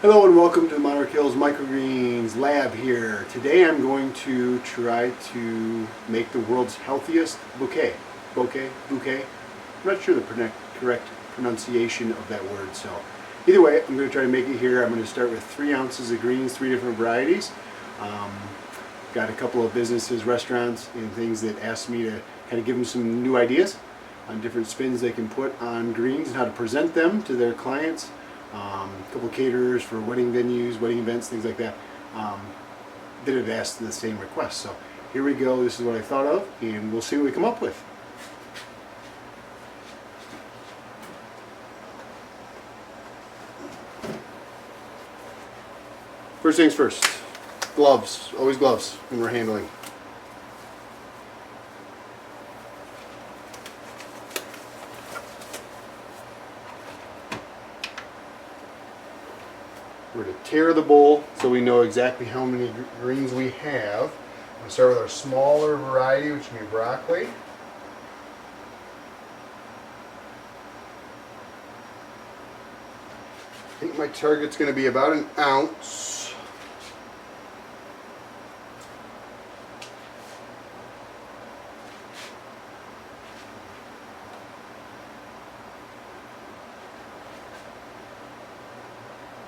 Hello and welcome to Monarch Hills Microgreens Lab here. Today I'm going to try to make the world's healthiest bouquet. Bouquet? I'm not sure the correct pronunciation of that word, so either way I'm going to try to make it here. I'm going to start with 3 ounces of greens, 3 different varieties. Got a couple of businesses, restaurants, and things that asked me to kind of give them some new ideas on different spins they can put on greens and how to present them to their clients. A couple of caterers for wedding venues, wedding events, things like that, that have asked the same request. So here we go. This is what I thought of, and we'll see what we come up with. First things first, gloves. Always gloves when we're handling. We're going to tear the bowl so we know exactly how many greens we have. I'm going to start with our smaller variety, which would be broccoli. I think my target's going to be about 1 ounce.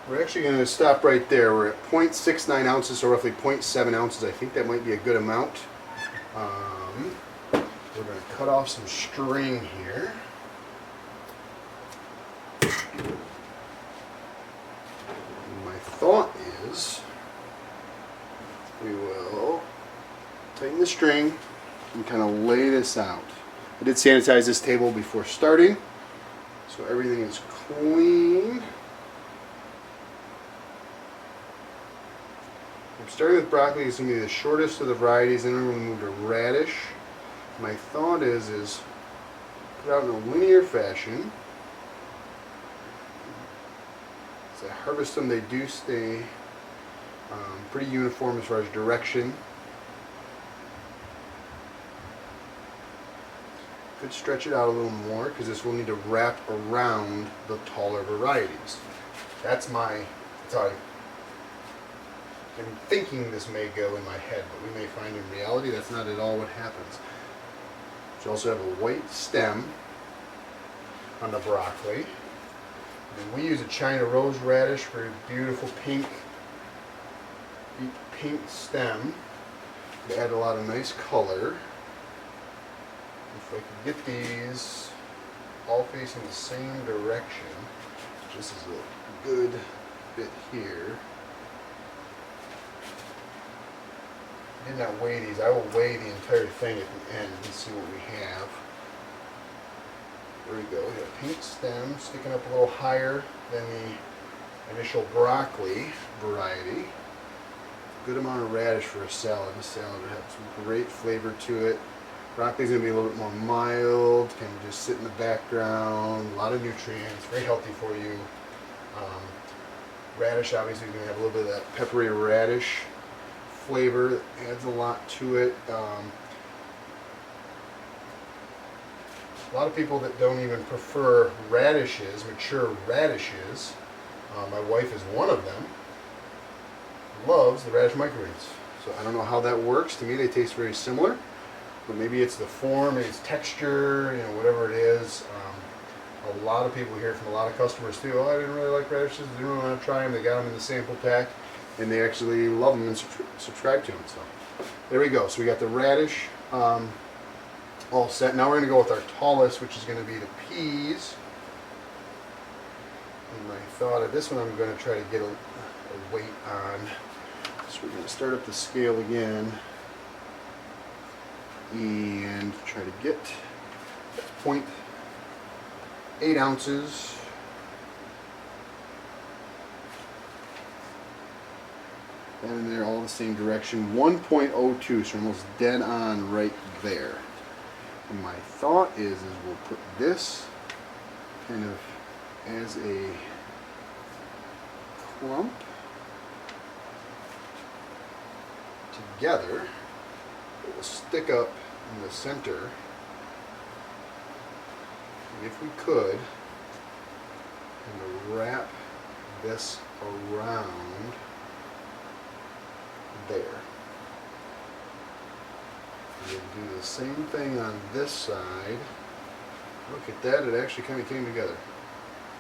We're actually going to stop right there. We're at 0.69 ounces, so roughly 0.7 ounces. I think that might be a good amount. We're going to cut off some string here. My thought is we will tighten the string and kind of lay this out. I did sanitize this table before starting, so everything is clean. I'm starting with broccoli. It's going to be the shortest of the varieties, then we're going to move to radish. My thought is put it out in a linear fashion. As I harvest them, they do stay pretty uniform as far as direction. Could stretch it out a little more because this will need to wrap around the taller varieties. That's how I'm thinking this may go in my head, but we may find in reality that's not at all what happens. You also have a white stem on the broccoli. And we use a China rose radish for a beautiful pink stem to add a lot of nice color. If I could get these all facing the same direction, this is a good bit here. I did not weigh these. I will weigh the entire thing at the end and see what we have. There we go. We got a pink stem sticking up a little higher than the initial broccoli variety. Good amount of radish for a salad. This salad would have some great flavor to it. Broccoli is going to be a little bit more mild, kind of just sit in the background. A lot of nutrients, very healthy for you. Radish obviously is going to have a little bit of that peppery radish flavor, adds a lot to it. A lot of people that don't even prefer radishes, mature radishes, my wife is one of them, loves the radish microgreens. So I don't know how that works. To me they taste very similar, but maybe it's the form, maybe it's texture, whatever it is. A lot of people hear from a lot of customers too, oh, I didn't really like radishes, didn't really want to try them, they got them in the sample pack, and they actually love them and subscribe to them. So there we go. So we got the radish all set. Now we're going to go with our tallest, which is going to be the peas. And my thought of this one, I'm going to try to get a weight on. So we're going to start up the scale again and try to get 0.8 ounces. And they're all the same direction. 1.02, so almost dead on right there. And my thought is we'll put this kind of as a clump together. It will stick up in the center. And if we could, kind of wrap this around there. We'll do the same thing on this side. Look at that, it actually kind of came together.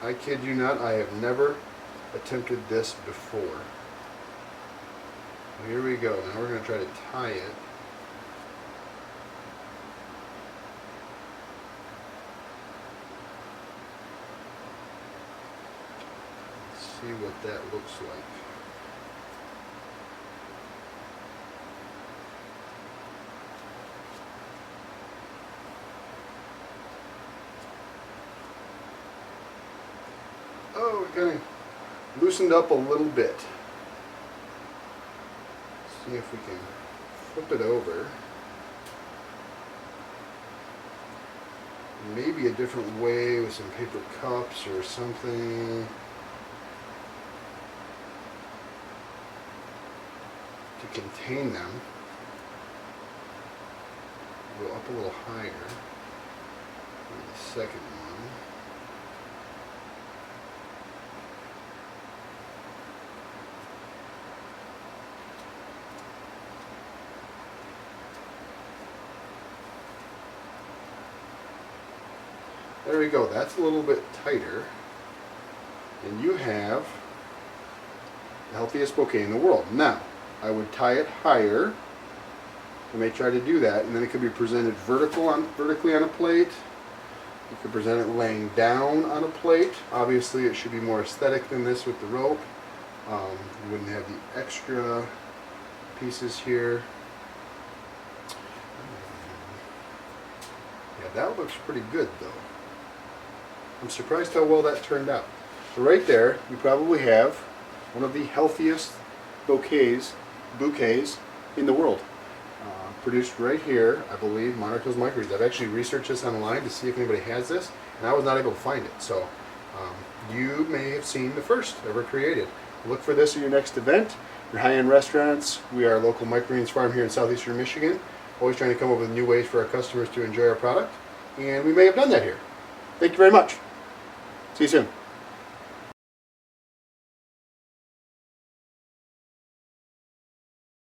I kid you not, I have never attempted this before. Here we go. Now we're going to try to tie it. Let's see what that looks like. Oh, it kind of loosened up a little bit. See if we can flip it over. Maybe a different way with some paper cups or something to contain them. Go up a little higher. And the second one. There we go, that's a little bit tighter. And you have the healthiest bouquet in the world. Now, I would tie it higher. I may try to do that, and then it could be presented vertically on a plate. You could present it laying down on a plate. Obviously, it should be more aesthetic than this with the rope. You wouldn't have the extra pieces here. Yeah, that looks pretty good though. I'm surprised how well that turned out. So right there, you probably have one of the healthiest bouquets in the world. Produced right here, I believe, Monarch Hills Microgreens. I've actually researched this online to see if anybody has this, and I was not able to find it. So you may have seen the first ever created. Look for this at your next event, your high-end restaurants. We are a local microgreens farm here in southeastern Michigan, always trying to come up with new ways for our customers to enjoy our product, and we may have done that here. Thank you very much. See you soon.